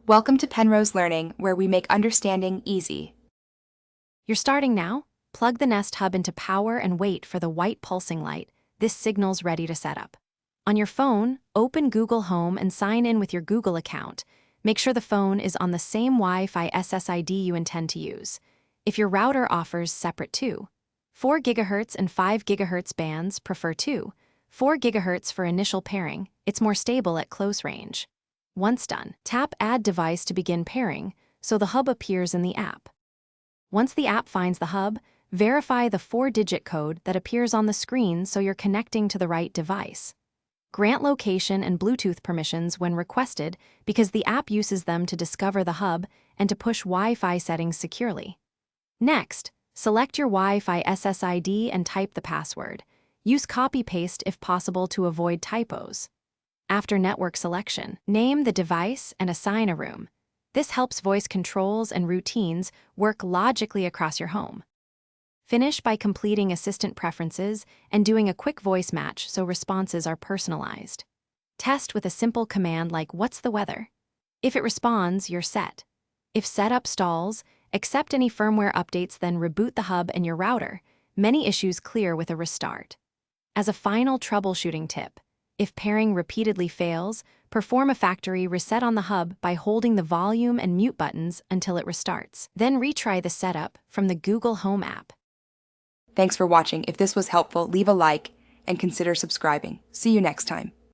Welcome to Penrose Learning, where we make understanding easy. You're starting now? Plug the Nest Hub into power and wait for the white pulsing light. This signal's ready to set up. On your phone, open Google Home and sign in with your Google account. Make sure the phone is on the same Wi-Fi SSID you intend to use. If your router offers separate 4 GHz and 5 GHz bands, prefer 4 GHz for initial pairing. It's more stable at close range. Once done, tap Add Device to begin pairing, so the hub appears in the app. Once the app finds the hub, verify the 4-digit code that appears on the screen so you're connecting to the right device. Grant location and Bluetooth permissions when requested because the app uses them to discover the hub and to push Wi-Fi settings securely. Next, select your Wi-Fi SSID and type the password. Use copy-paste if possible to avoid typos. After network selection, name the device and assign a room. This helps voice controls and routines work logically across your home. Finish by completing assistant preferences and doing a quick voice match so responses are personalized. Test with a simple command like "What's the weather?" If it responds, you're set. If setup stalls, accept any firmware updates, then reboot the hub and your router. Many issues clear with a restart. As a final troubleshooting tip, if pairing repeatedly fails, perform a factory reset on the hub by holding the volume and mute buttons until it restarts. Then retry the setup from the Google Home app. Thanks for watching. If this was helpful, leave a like and consider subscribing. See you next time.